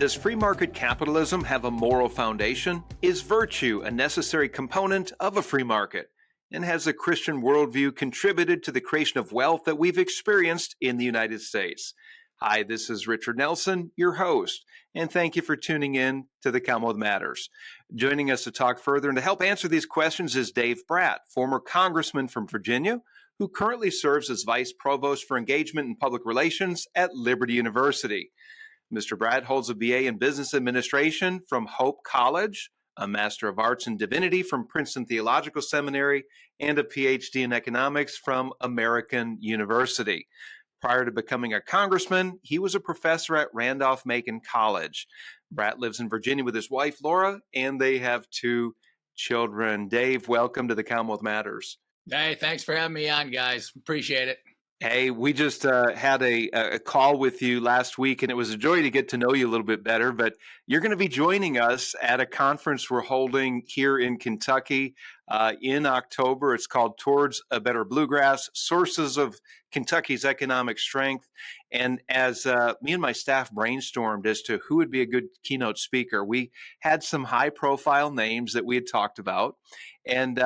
Does free market capitalism have a moral foundation? Is virtue a necessary component of a free market? And has a Christian worldview contributed to the creation of wealth that we've experienced in the United States? Hi, this is Richard Nelson, your host, and thank you for tuning in to the Commonwealth Matters. Joining us to talk further and to help answer these questions is Dave Brat, former congressman from Virginia, who currently serves as Vice Provost for Engagement and Public Relations at Liberty University. Mr. Brat holds a BA in Business Administration from Hope College, a Master of Arts in Divinity from Princeton Theological Seminary, and a PhD in Economics from American University. Prior to becoming a congressman, he was a professor at Randolph-Macon College. Brat lives in Virginia with his wife, Laura, and they have two children. Dave, welcome to the Commonwealth Matters. Hey, thanks for having me on, guys. Appreciate it. Hey, we just had a call with you last week, and it was a joy to get to know you a little bit better. But you're going to be joining us at a conference we're holding here in Kentucky in October. It's called Towards a Better Bluegrass, Sources of Kentucky's Economic Strength. And as me and my staff brainstormed as to who would be a good keynote speaker, we had some high-profile names that we had talked about. And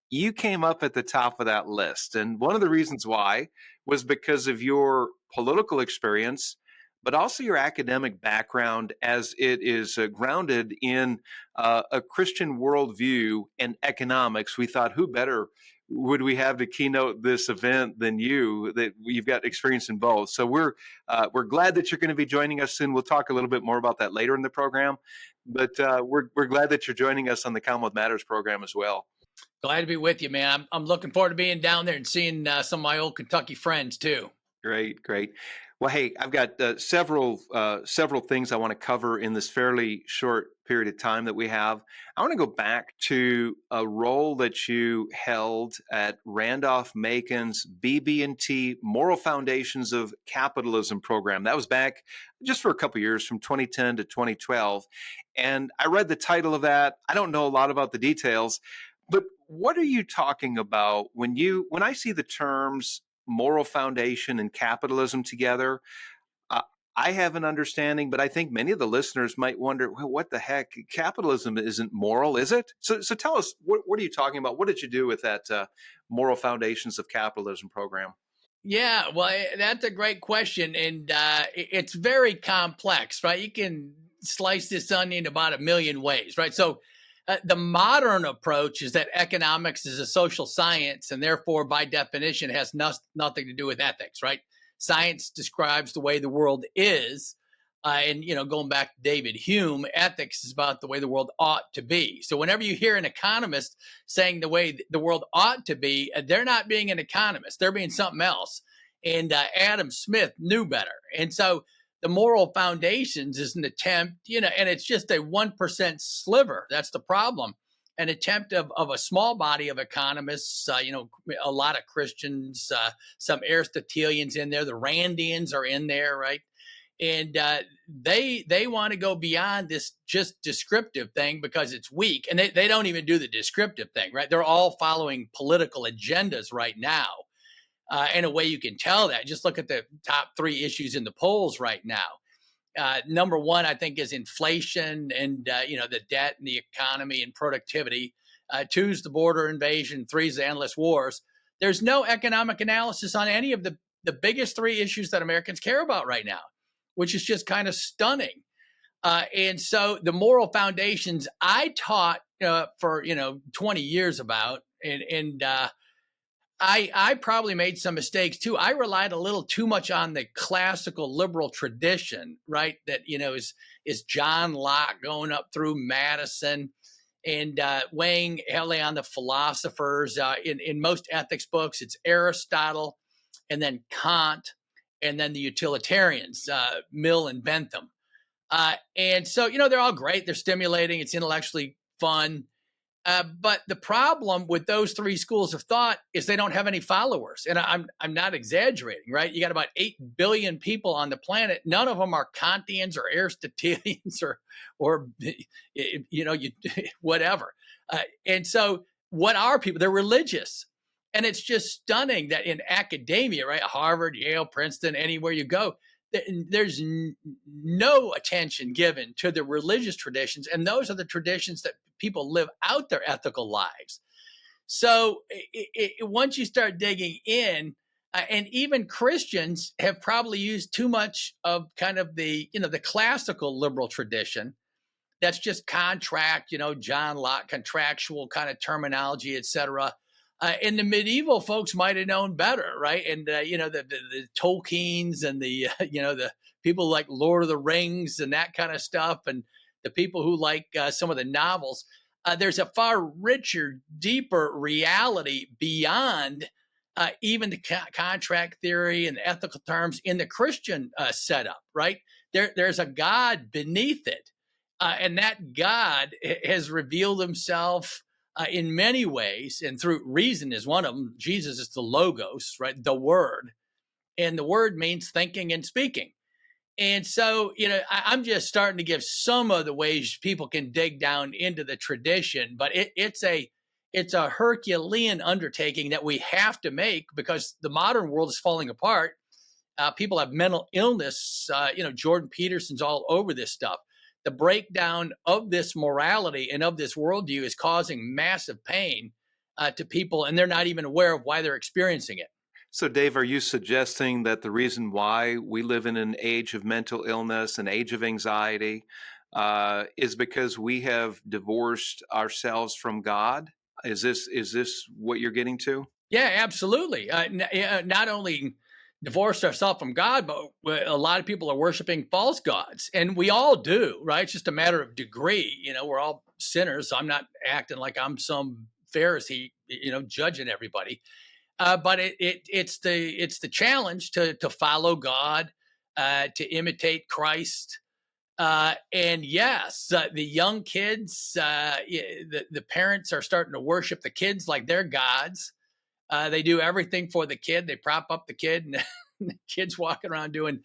you came up at the top of that list. And one of the reasons why was because of your political experience, but also your academic background as it is grounded in a Christian worldview and economics. We thought, who better would we have to keynote this event than you, that you've got experience in both. So we're glad that you're going to be joining us soon. We'll talk a little bit more about that later in the program, but we're glad that you're joining us on the Commonwealth Matters program as well. Glad to be with you, man. I'm looking forward to being down there and seeing some of my old Kentucky friends too. Great. Well, hey, I've got several things I want to cover in this fairly short period of time that we have. I want to go back to a role that you held at Randolph-Macon's BB&T Moral Foundations of Capitalism program. That was back just for a couple of years, from 2010 to 2012. And I read the title of that. I don't know a lot about the details, but what are you talking about when I see the terms moral foundation and capitalism together? I have an understanding, but I think many of the listeners might wonder, well, what the heck? Capitalism isn't moral, is it? So tell us, what are you talking about? What did you do with that Moral Foundations of Capitalism program? Yeah, well, that's a great question. And it's very complex, right? You can slice this onion about a million ways, right? So the modern approach is that economics is a social science, and therefore, by definition, has nothing to do with ethics, right? Science describes the way the world is, and going back to David Hume, ethics is about the way the world ought to be. So whenever you hear an economist saying the way the world ought to be, they're not being an economist; they're being something else. And Adam Smith knew better, and so the Moral Foundations is an attempt, and it's just a 1% sliver. That's the problem. An attempt of a small body of economists, a lot of Christians, some Aristotelians in there. The Randians are in there, right? And they want to go beyond this just descriptive thing because it's weak. And they don't even do the descriptive thing, right? They're all following political agendas right now. In a way you can tell that. Just look at the top three issues in the polls right now. Number one, I think, is inflation and, the debt and the economy and productivity. Two is the border invasion. Three is the endless wars. There's no economic analysis on any of the biggest three issues that Americans care about right now, which is just kind of stunning. And so the Moral Foundations I taught for, 20 years about, and I probably made some mistakes too. I relied a little too much on the classical liberal tradition, right? That, is John Locke going up through Madison and weighing heavily on the philosophers. In most ethics books, it's Aristotle and then Kant and then the utilitarians, Mill and Bentham. And so, they're all great. They're stimulating. It's intellectually fun. But the problem with those three schools of thought is they don't have any followers. And I'm not exaggerating, right? You got about 8 billion people on the planet. None of them are Kantians or Aristotelians or whatever. And so what are people? They're religious. And it's just stunning that in academia, right? Harvard, Yale, Princeton, anywhere you go, there's no attention given to the religious traditions, and those are the traditions that people live out their ethical lives. So once you start digging in, and even Christians have probably used too much of kind of the classical liberal tradition. That's just contract, John Locke, contractual kind of terminology, et cetera. And the medieval folks might have known better, right? And the Tolkien's and the the people like Lord of the Rings and that kind of stuff, and the people who like some of the novels. There's a far richer, deeper reality beyond even the contract theory and ethical terms in the Christian setup, right? There's a God beneath it. And that God has revealed himself in many ways, and through reason is one of them. Jesus is the logos, right? The word. And the word means thinking and speaking. And so, I'm just starting to give some of the ways people can dig down into the tradition, but it's a Herculean undertaking that we have to make because the modern world is falling apart. People have mental illness. Jordan Peterson's all over this stuff. The breakdown of this morality and of this worldview is causing massive pain to people, and they're not even aware of why they're experiencing it. So, Dave, are you suggesting that the reason why we live in an age of mental illness, an age of anxiety, is because we have divorced ourselves from God? Is this what you're getting to? Yeah, absolutely. Not only divorced ourselves from God, but a lot of people are worshiping false gods, and we all do, right? It's just a matter of degree. We're all sinners. So I'm not acting like I'm some Pharisee, judging everybody. But it's the challenge to follow God, to imitate Christ. And yes, the young kids, the parents are starting to worship the kids like they're gods. They do everything for the kid. They prop up the kid, and the kid's walking around doing,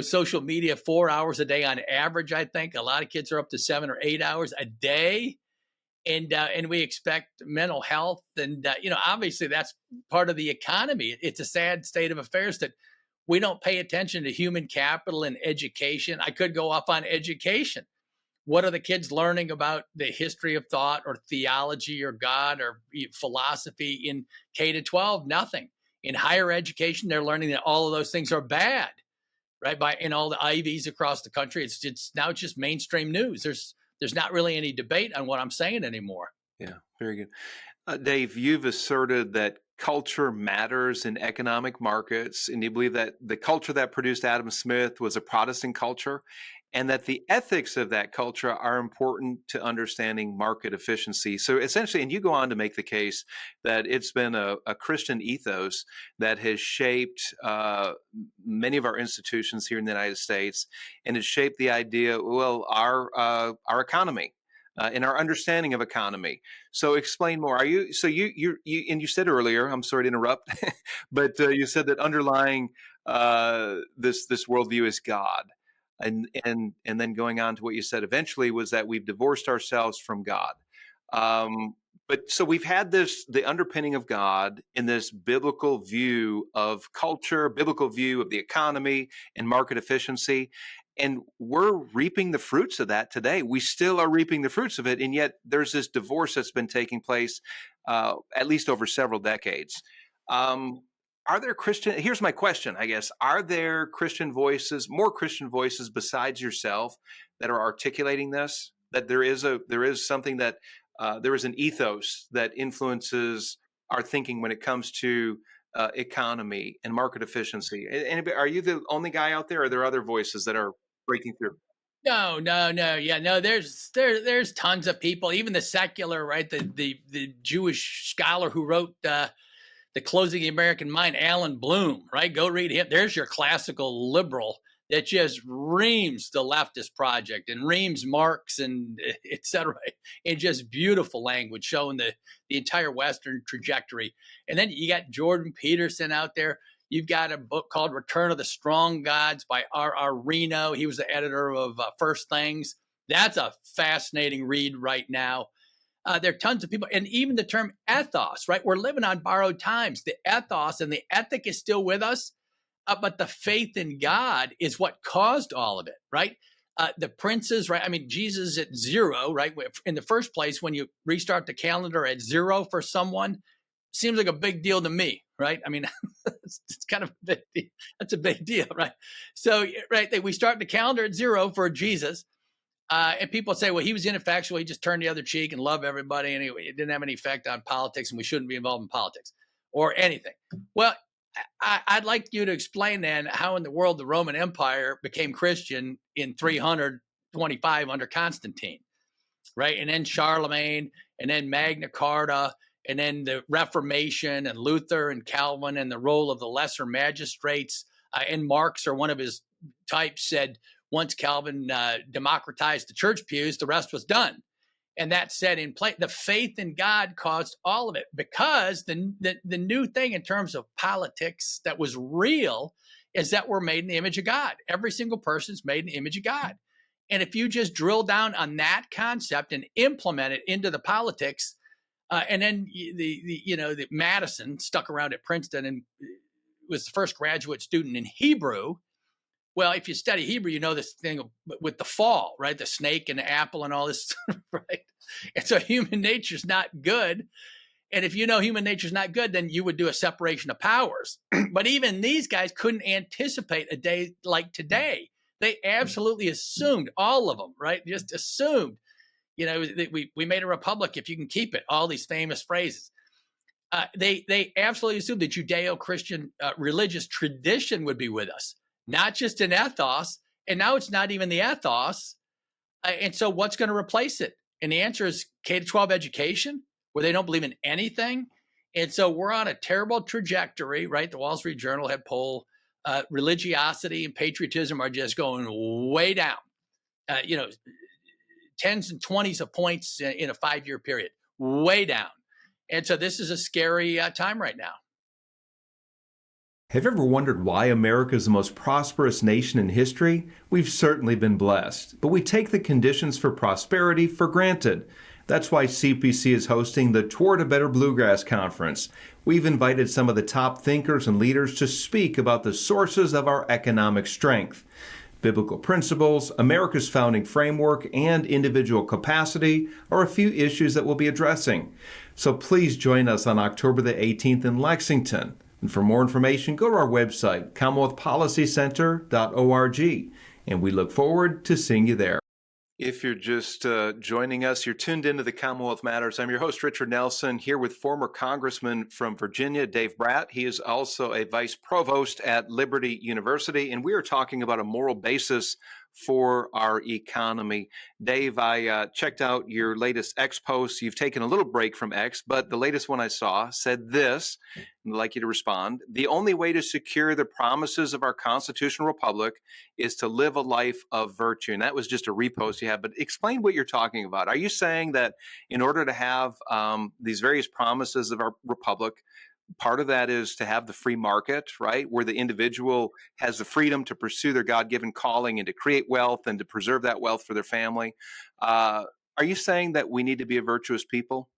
social media 4 hours a day on average. I think a lot of kids are up to 7 or 8 hours a day. And we expect mental health. And, obviously that's part of the economy. It's a sad state of affairs that we don't pay attention to human capital and education. I could go off on education. What are the kids learning about the history of thought or theology or God or philosophy in K to 12? Nothing. In higher education, they're learning that all of those things are bad, right? In all the Ivies across the country, it's now just mainstream news. There's not really any debate on what I'm saying anymore. Yeah, very good. Dave, you've asserted that culture matters in economic markets, and you believe that the culture that produced Adam Smith was a Protestant culture, and that the ethics of that culture are important to understanding market efficiency. So essentially, and you go on to make the case that it's been a Christian ethos that has shaped many of our institutions here in the United States, and it's shaped the idea, well, our economy. In our understanding of economy. So explain more. Are you so you and you said earlier, I'm sorry to interrupt, but you said that underlying this worldview is God. And then going on to what you said eventually was that we've divorced ourselves from God. But so we've had the underpinning of God in this biblical view of culture, biblical view of the economy and market efficiency. And we're reaping the fruits of that today. We still are reaping the fruits of it. And yet there's this divorce that's been taking place at least over several decades. Are there here's my question, I guess. Are there more Christian voices besides yourself that are articulating this? That there is something that there is an ethos that influences our thinking when it comes to economy and market efficiency. Are you the only guy out there, or are there other voices that are breaking through? No. Yeah, no, there's tons of people, even the secular, right? The Jewish scholar who wrote The Closing of the American Mind, Alan Bloom, right? Go read him. There's your classical liberal that just reams the leftist project and reams Marx and et cetera, in just beautiful language showing the entire Western trajectory. And then you got Jordan Peterson out there. You've got a book called Return of the Strong Gods by R.R. Reno. He was the editor of First Things. That's a fascinating read right now. There are tons of people, and even the term ethos, right? We're living on borrowed times. The ethos and the ethic is still with us. but the faith in God is what caused all of it, right? The princes, right? I mean, Jesus at zero, right? In the first place, when you restart the calendar at zero for someone, seems like a big deal to me, right? I mean, it's kind of a big deal. That's a big deal, right? So, right, we start the calendar at zero for Jesus. And people say, well, he was ineffectual. He just turned the other cheek and loved everybody. And it didn't have any effect on politics, and we shouldn't be involved in politics or anything. Well, I'd like you to explain then how in the world the Roman Empire became Christian in 325 under Constantine, right? And then Charlemagne, and then Magna Carta, and then the Reformation and Luther and Calvin and the role of the lesser magistrates. And Marx, or one of his types, said once Calvin democratized the church pews, the rest was done. And that set in place. The faith in God caused all of it, because the new thing in terms of politics that was real is that we're made in the image of God. Every single person's made in the image of God. And if you just drill down on that concept and implement it into the politics, and then the Madison stuck around at Princeton and was the first graduate student in Hebrew. Well, if you study Hebrew, you know this thing with the fall, right? The snake and the apple and all this, right? And so human nature's not good. And if you know human nature's not good, then you would do a separation of powers. But even these guys couldn't anticipate a day like today. They absolutely assumed, all of them, right? Just assumed, we made a republic if you can keep it, all these famous phrases. They absolutely assumed the Judeo-Christian religious tradition would be with us. Not just an ethos, and now it's not even the ethos. And so what's going to replace it? And the answer is K-12 education, where they don't believe in anything. And so we're on a terrible trajectory, right? The Wall Street Journal had poll, religiosity and patriotism are just going way down, tens and 20s of points in a 5-year period, way down. And so this is a scary time right now. Have you ever wondered why America is the most prosperous nation in history? We've certainly been blessed, but we take the conditions for prosperity for granted. That's why CPC is hosting the Toward a Better Bluegrass Conference. We've invited some of the top thinkers and leaders to speak about the sources of our economic strength. Biblical principles, America's founding framework, and individual capacity are a few issues that we'll be addressing. So please join us on October the 18th in Lexington. And for more information, go to our website, commonwealthpolicycenter.org, and we look forward to seeing you there. If you're just joining us, you're tuned into the Commonwealth Matters. I'm your host, Richard Nelson, here with former Congressman from Virginia, Dave Brat. He is also a Vice Provost at Liberty University, and we are talking about a moral basis for our economy. Dave, I checked out your latest X post. You've taken a little break from X, but the latest one I saw said this, and I'd like you to respond. The only way to secure the promises of our constitutional republic is to live a life of virtue. And that was just a repost you have, but explain what you're talking about. Are you saying that in order to have these various promises of our republic, part of that is to have the free market, right, where the individual has the freedom to pursue their God-given calling and to create wealth and to preserve that wealth for their family? Are you saying that we need to be a virtuous people?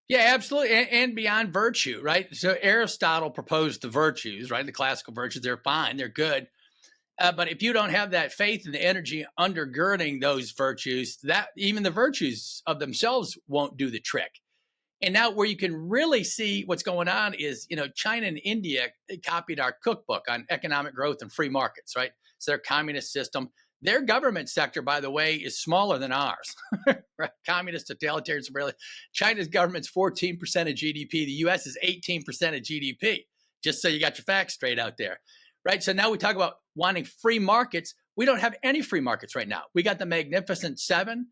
Yeah, absolutely. And beyond virtue, right? So Aristotle proposed the virtues, right? The classical virtues, they're fine, they're good. But if you don't have that faith and the energy undergirding those virtues, that even the virtues of themselves won't do the trick. And now where you can really see what's going on is, China and India copied our cookbook on economic growth and free markets, right? So their communist system, their government sector, by the way, is smaller than ours, right? Communist, totalitarian, China's government's 14% of GDP. The U.S. is 18% of GDP, just so you got your facts straight out there, right? So now we talk about wanting free markets. We don't have any free markets right now. We got the Magnificent Seven.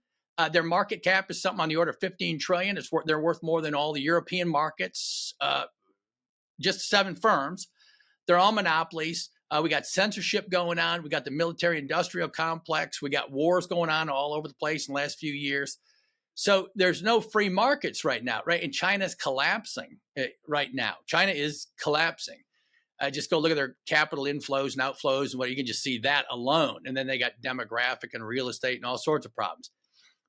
Their market cap is something on the order of 15 trillion. They're worth more than all the European markets, just 7 firms. They're all monopolies. We got censorship going on. We got the military-industrial complex. We got wars going on all over the place in the last few years. So there's no free markets right now, right? And China's collapsing right now. China is collapsing. Just go look at their capital inflows and outflows, and you can just see that alone. And then they got demographic and real estate and all sorts of problems.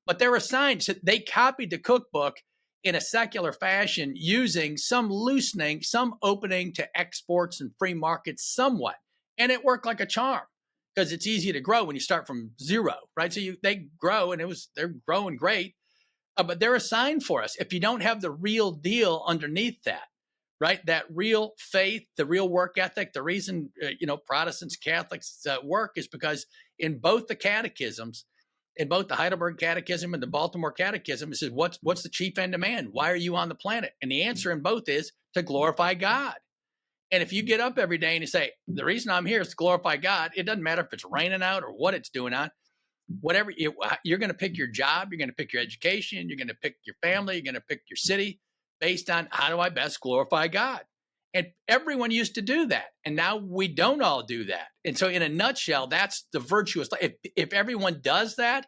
But they're assigned, so they copied the cookbook in a secular fashion using some loosening, some opening to exports and free markets somewhat. And it worked like a charm because it's easy to grow when you start from zero, right? So they grow and they're growing great, but they're a sign for us. If you don't have the real deal underneath that, right? That real faith, the real work ethic, the reason, Protestants, Catholics work is because in both the catechisms, in both the Heidelberg Catechism and the Baltimore Catechism, it says, what's the chief end of man? Why are you on the planet? And the answer in both is to glorify God. And if you get up every day and you say, the reason I'm here is to glorify God, it doesn't matter if it's raining out or what it's doing on, whatever, you're going to pick your job, you're going to pick your education, you're going to pick your family, you're going to pick your city based on how do I best glorify God. And everyone used to do that. And now we don't all do that. And so in a nutshell, that's the virtuous life. If everyone does that,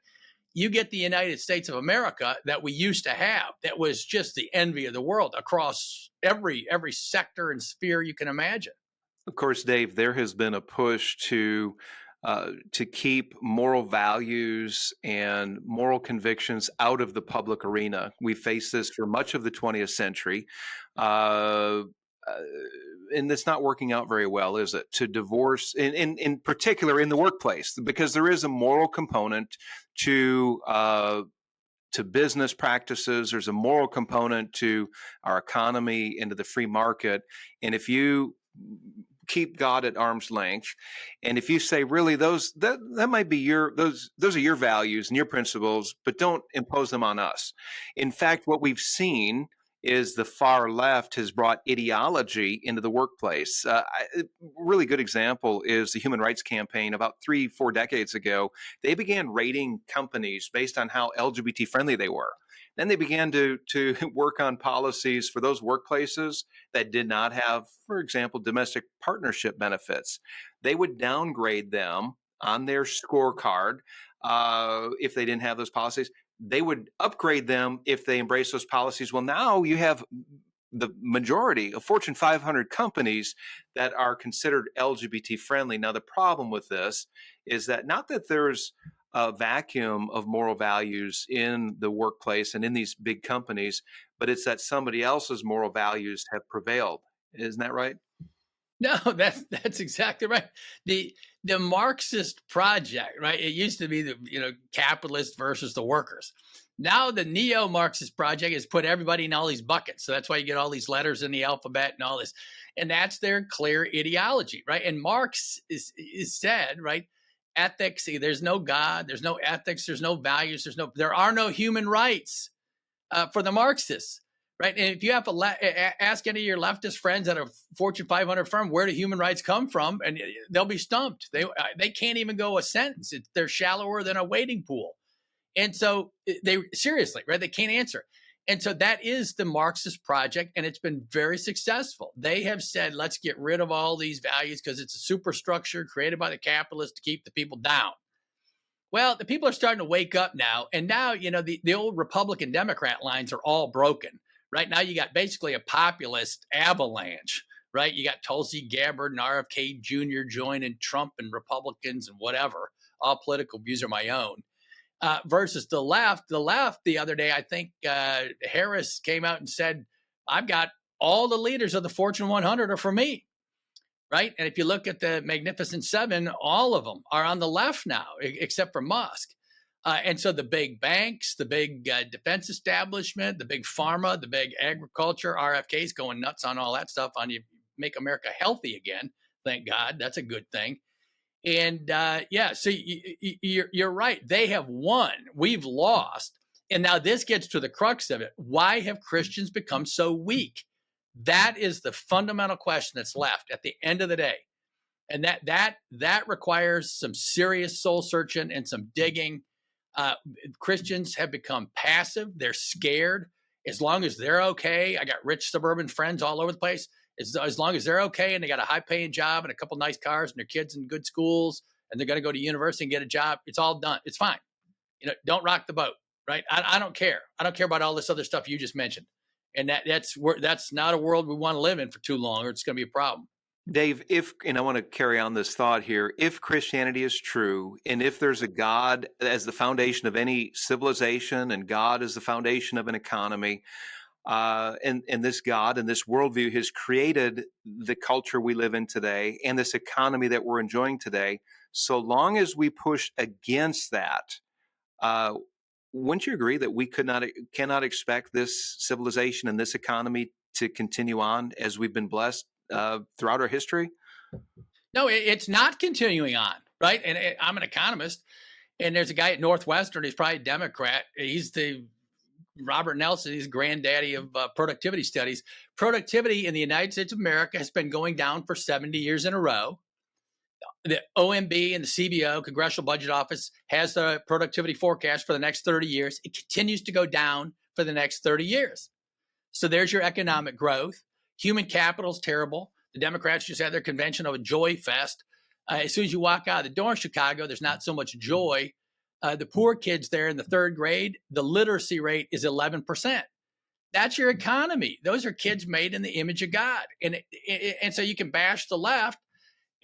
you get the United States of America that we used to have, that was just the envy of the world across every sector and sphere you can imagine. Of course, Dave, there has been a push to keep moral values and moral convictions out of the public arena. We faced this for much of the 20th century. Uh, uh, and it's not working out very well, is it? To divorce, in particular, in the workplace, because there is a moral component to business practices. There's a moral component to our economy, into the free market. And if you keep God at arm's length, and if you say, really, that might be those are your values and your principles, but don't impose them on us. In fact, what we've seen is the far left has brought ideology into the workplace. A really good example is the Human Rights Campaign. About 3-4 decades ago, they began rating companies based on how LGBT friendly they were. Then they began to work on policies for those workplaces that did not have, for example, domestic partnership benefits. They would downgrade them on their scorecard if they didn't have those policies. They would upgrade them if they embrace those policies. Well, now you have the majority of Fortune 500 companies that are considered LGBT friendly. Now, the problem with this is that not that there's a vacuum of moral values in the workplace and in these big companies, but it's that somebody else's moral values have prevailed. Isn't that right? No, that's exactly right. The Marxist project, right? It used to be the capitalist versus the workers. Now the neo-Marxist project has put everybody in all these buckets. So that's why you get all these letters in the alphabet and all this. And that's their clear ideology, right? And Marx is said, right? Ethics, there's no God, there's no ethics, there's no values, there are no human rights for the Marxists. Right. And if you have to ask any of your leftist friends at a Fortune 500 firm, where do human rights come from? And they'll be stumped. They can't even go a sentence. They're shallower than a wading pool. And so seriously, right, they can't answer. And so that is the Marxist project. And it's been very successful. They have said, let's get rid of all these values because it's a superstructure created by the capitalists to keep the people down. Well, the people are starting to wake up now. And now, the old Republican Democrat lines are all broken. Right now, you got basically a populist avalanche, right? You got Tulsi Gabbard and RFK Jr. joining Trump and Republicans and whatever. All political views are my own. Versus the left. The left, the other day, I think Harris came out and said, I've got all the leaders of the Fortune 100 are for me. Right. And if you look at the Magnificent Seven, all of them are on the left now, except for Musk. And so the big banks, the big defense establishment, the big pharma, the big agriculture, RFK's going nuts on all that stuff on you make America healthy again. Thank God. That's a good thing. And so you're right. They have won. We've lost. And now this gets to the crux of it. Why have Christians become so weak? That is the fundamental question that's left at the end of the day. And that requires some serious soul searching and some digging. Christians have become passive. They're scared. As long as they're okay, I got rich suburban friends all over the place. As long as they're okay and they got a high paying job and a couple nice cars and their kids in good schools and they're going to go to university and get a job, it's all done. It's fine. Don't rock the boat, right? I don't care. I don't care about all this other stuff you just mentioned. And that's not a world we want to live in for too long, or it's going to be a problem. Dave, and I want to carry on this thought here, if Christianity is true, and if there's a God as the foundation of any civilization and God as the foundation of an economy, and this God and this worldview has created the culture we live in today and this economy that we're enjoying today. So long as we push against that, uh, wouldn't you agree that we cannot expect this civilization and this economy to continue on as we've been blessed throughout our history? No, it's not continuing on, right? And I'm an economist, and there's a guy at Northwestern. He's probably a Democrat. He's the Robert Nelson. He's granddaddy of productivity studies. Productivity in the United States of America has been going down for 70 years in a row. The OMB and the CBO, Congressional Budget Office, has the productivity forecast for the next 30 years. It continues to go down for the next 30 years. So there's your economic growth. Human capital is terrible. The Democrats just had their convention of a joy fest. As soon as you walk out of the door in Chicago, there's not so much joy. The poor kids there in the third grade, the literacy rate is 11%. That's your economy. Those are kids made in the image of God. And so you can bash the left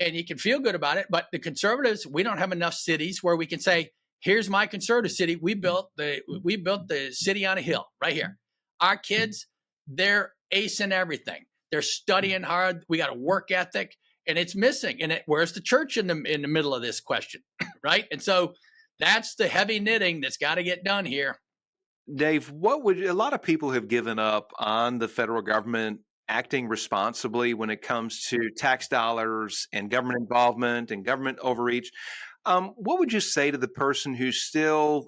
and you can feel good about it. But the conservatives, we don't have enough cities where we can say, here's my conservative city. We built the city on a hill right here. Our kids, they're acing everything. They're studying hard. We got a work ethic, and it's missing. And where's the church in the middle of this question, right? And so that's the heavy knitting that's got to get done here. Dave, a lot of people have given up on the federal government acting responsibly when it comes to tax dollars and government involvement and government overreach. What would you say to the person who still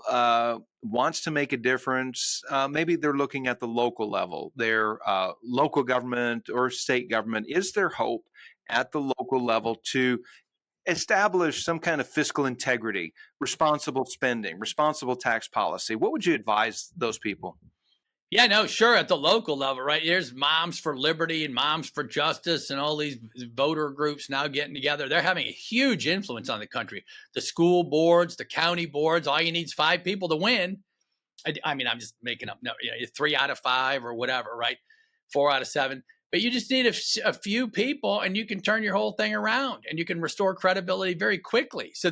wants to make a difference? Maybe they're looking at the local level, their local government or state government. Is there hope at the local level to establish some kind of fiscal integrity, responsible spending, responsible tax policy? What would you advise those people? Yeah, no, sure. At the local level, right? There's Moms for Liberty and Moms for Justice and all these voter groups now getting together. They're having a huge influence on the country. The school boards, the county boards, all you need is 5 people to win. I mean, I'm just making up. No, 3 out of 5 or whatever, right? 4 out of 7. But you just need a few people and you can turn your whole thing around and you can restore credibility very quickly. So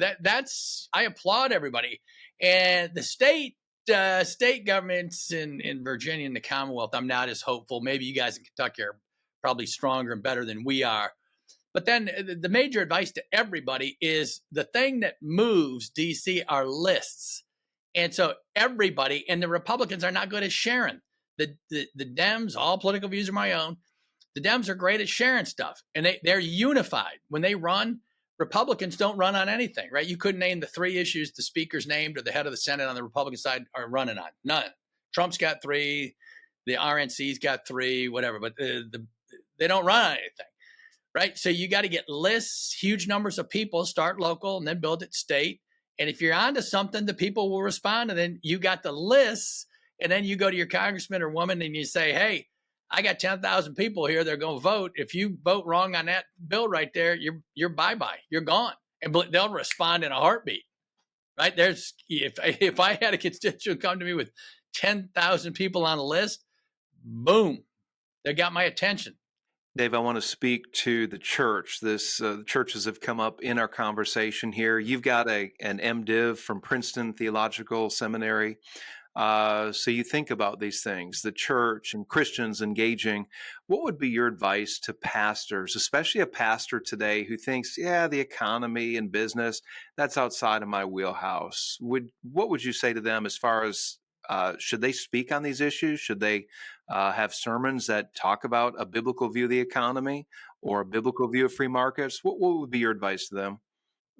I applaud everybody. And the state governments in Virginia and the Commonwealth, I'm not as hopeful. Maybe you guys in Kentucky are probably stronger and better than we are. But then the major advice to everybody is the thing that moves DC are lists. And so everybody, and the Republicans are not good at sharing. The Dems, all political views are my own. The Dems are great at sharing stuff, and they're unified. When they run, Republicans don't run on anything, right? You couldn't name the 3 issues the speaker's named or the head of the Senate on the Republican side are running on. None. Trump's got 3, the RNC's got 3, whatever, but they don't run on anything, right? So you got to get lists, huge numbers of people, start local, and then build it state. And if you're onto something, the people will respond, and then you got the lists, and then you go to your congressman or woman and you say, hey, I got 10,000 people here. They're going to vote. If you vote wrong on that bill right there, you're bye-bye. You're gone. And they'll respond in a heartbeat, right? If I had a constituent come to me with 10,000 people on a list, boom, they got my attention. Dave, I want to speak to the church. The churches have come up in our conversation here. You've got an MDiv from Princeton Theological Seminary. So you think about these things, the church and Christians engaging. What would be your advice to pastors, especially a pastor today who thinks, yeah, the economy and business, that's outside of my wheelhouse? What would you say to them as far as should they speak on these issues? Should they have sermons that talk about a biblical view of the economy or a biblical view of free markets? What would be your advice to them?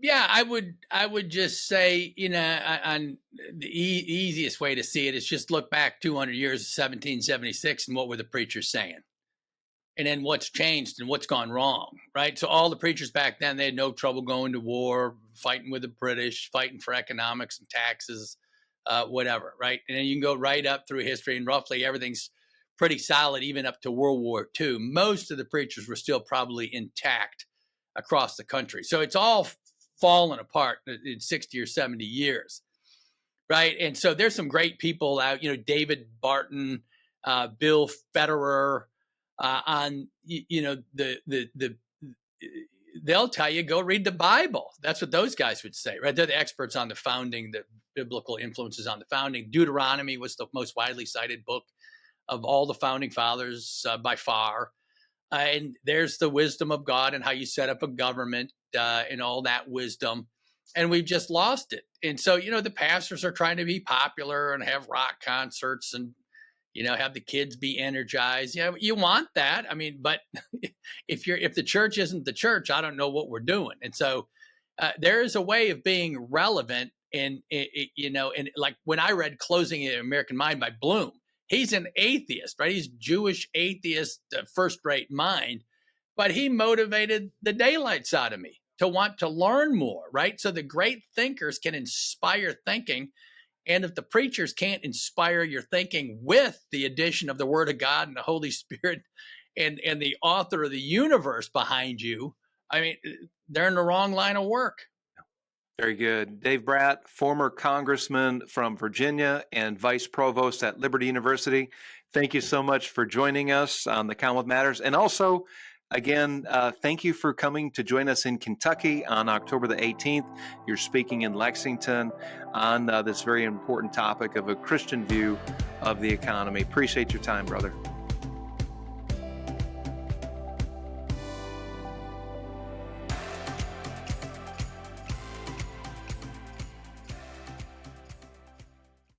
Yeah, I would just say, on the easiest way to see it is just look back 200 years, 1776, and what were the preachers saying? And then what's changed and what's gone wrong, right? So all the preachers back then, they had no trouble going to war, fighting with the British, fighting for economics and taxes, whatever, right? And then you can go right up through history, and roughly everything's pretty solid, even up to World War II. Most of the preachers were still probably intact across the country. So it's all fallen apart in 60 or 70 years, right? And so there's some great people out, David Barton, Bill Federer, they'll tell you, go read the Bible. That's what those guys would say, right? They're the experts on the founding, the biblical influences on the founding. Deuteronomy was the most widely cited book of all the founding fathers by far. And there's the wisdom of God and how you set up a government and all that wisdom. And we've just lost it. And so, the pastors are trying to be popular and have rock concerts and, have the kids be energized. Yeah, you want that. I mean, but if the church isn't the church, I don't know what we're doing. And so there is a way of being relevant. And, and like when I read Closing the American Mind by Bloom, he's an atheist, right? He's Jewish atheist, first-rate mind, but he motivated the daylights out of me to want to learn more, right? So the great thinkers can inspire thinking. And if the preachers can't inspire your thinking with the addition of the Word of God and the Holy Spirit and the author of the universe behind you, I mean, they're in the wrong line of work. Very good. Dave Brat, former congressman from Virginia and vice provost at Liberty University. Thank you so much for joining us on the Commonwealth Matters. And also, again, thank you for coming to join us in Kentucky on October the 18th. You're speaking in Lexington on this very important topic of a Christian view of the economy. Appreciate your time, brother.